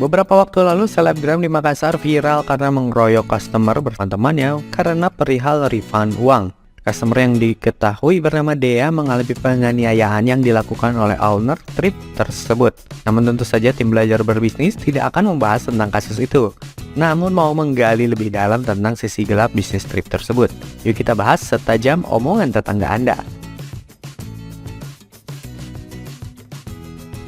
Beberapa waktu lalu, selebgram di Makassar viral karena mengeroyok customer bersama temannya karena perihal refund uang. Customer yang diketahui bernama Dea mengalami penganiayaan yang dilakukan oleh owner trip tersebut. Namun tentu saja tim belajar berbisnis tidak akan membahas tentang kasus itu. Namun mau menggali lebih dalam tentang sisi gelap bisnis trip tersebut. Yuk kita bahas setajam omongan tetangga Anda.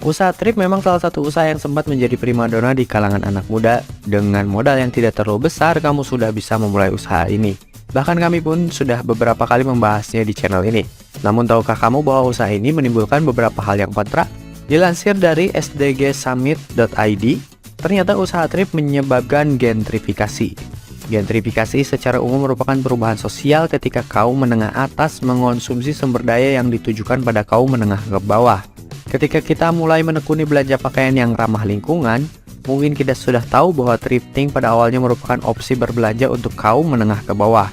Usaha trip memang salah satu usaha yang sempat menjadi primadona di kalangan anak muda. Dengan modal yang tidak terlalu besar, kamu sudah bisa memulai usaha ini. Bahkan kami pun sudah beberapa kali membahasnya di channel ini. Namun tahukah kamu bahwa usaha ini menimbulkan beberapa hal yang kontra? Dilansir dari sdgsummit.id, ternyata usaha trip menyebabkan gentrifikasi. Gentrifikasi secara umum merupakan perubahan sosial ketika kaum menengah atas mengonsumsi sumber daya yang ditujukan pada kaum menengah ke bawah. Ketika kita mulai menekuni belanja pakaian yang ramah lingkungan, mungkin kita sudah tahu bahwa thrifting pada awalnya merupakan opsi berbelanja untuk kaum menengah ke bawah.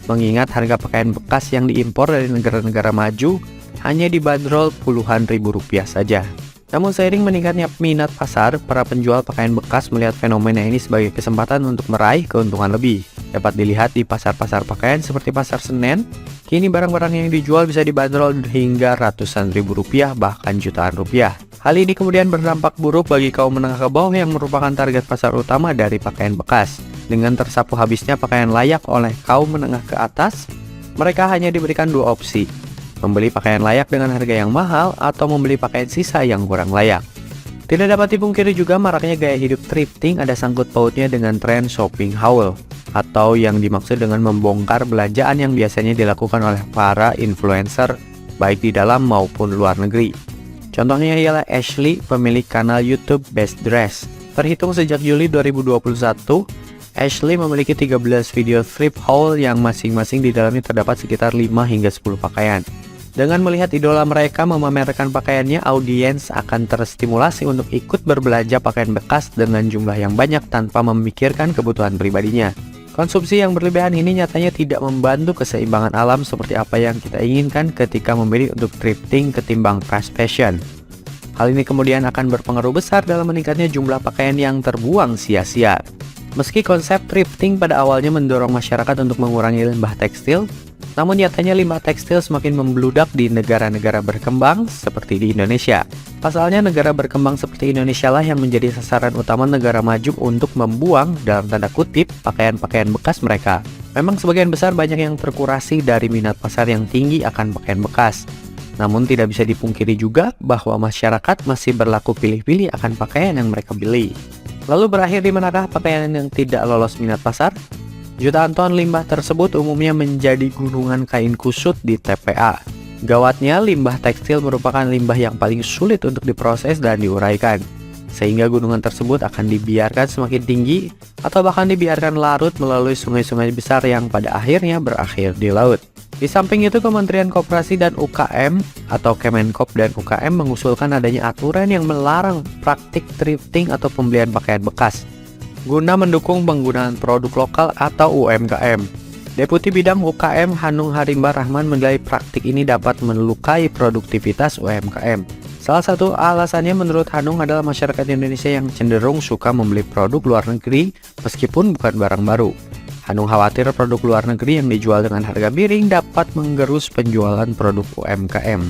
Mengingat harga pakaian bekas yang diimpor dari negara-negara maju hanya dibanderol puluhan ribu rupiah saja. Namun seiring meningkatnya minat pasar, para penjual pakaian bekas melihat fenomena ini sebagai kesempatan untuk meraih keuntungan lebih. Dapat dilihat di pasar-pasar pakaian seperti Pasar Senen, kini barang-barang yang dijual bisa dibanderol hingga ratusan ribu rupiah bahkan jutaan rupiah. Hal ini kemudian berdampak buruk bagi kaum menengah ke bawah yang merupakan target pasar utama dari pakaian bekas. Dengan tersapu habisnya pakaian layak oleh kaum menengah ke atas, mereka hanya diberikan dua opsi: membeli pakaian layak dengan harga yang mahal atau membeli pakaian sisa yang kurang layak. Tidak dapat dipungkiri juga maraknya gaya hidup thrifting ada sangkut pautnya dengan tren shopping haul, atau yang dimaksud dengan membongkar belanjaan yang biasanya dilakukan oleh para influencer baik di dalam maupun luar negeri. Contohnya ialah Ashley, pemilik kanal YouTube Best Dress. Terhitung sejak Juli 2021, Ashley memiliki 13 video thrift haul yang masing-masing di dalamnya terdapat sekitar 5 hingga 10 pakaian. Dengan melihat idola mereka memamerkan pakaiannya, audiens akan terstimulasi untuk ikut berbelanja pakaian bekas dengan jumlah yang banyak tanpa memikirkan kebutuhan pribadinya. Konsumsi yang berlebihan ini nyatanya tidak membantu keseimbangan alam seperti apa yang kita inginkan ketika memilih untuk thrifting ketimbang fast fashion. Hal ini kemudian akan berpengaruh besar dalam meningkatnya jumlah pakaian yang terbuang sia-sia. Meski konsep thrifting pada awalnya mendorong masyarakat untuk mengurangi limbah tekstil, namun nyatanya limbah tekstil semakin membludak di negara-negara berkembang seperti di Indonesia. Pasalnya negara berkembang seperti Indonesia lah yang menjadi sasaran utama negara maju untuk membuang dalam tanda kutip pakaian-pakaian bekas mereka. Memang sebagian besar banyak yang terkurasi dari minat pasar yang tinggi akan pakaian bekas. Namun tidak bisa dipungkiri juga bahwa masyarakat masih berlaku pilih-pilih akan pakaian yang mereka beli. Lalu berakhir di manakah pakaian yang tidak lolos minat pasar? Jutaan ton limbah tersebut umumnya menjadi gunungan kain kusut di TPA. Gawatnya, limbah tekstil merupakan limbah yang paling sulit untuk diproses dan diuraikan, sehingga gunungan tersebut akan dibiarkan semakin tinggi atau bahkan dibiarkan larut melalui sungai-sungai besar yang pada akhirnya berakhir di laut. Di samping itu, Kementerian Koperasi dan UKM atau Kemenkop dan UKM mengusulkan adanya aturan yang melarang praktik thrifting atau pembelian pakaian bekas, guna mendukung penggunaan produk lokal atau UMKM. Deputi Bidang UKM Hanung Harimba Rahman menilai praktik ini dapat melukai produktivitas UMKM. Salah satu alasannya menurut Hanung adalah masyarakat Indonesia yang cenderung suka membeli produk luar negeri meskipun bukan barang baru. Hanung khawatir produk luar negeri yang dijual dengan harga miring dapat menggerus penjualan produk UMKM.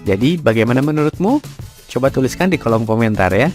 Jadi bagaimana menurutmu? Coba tuliskan di kolom komentar ya.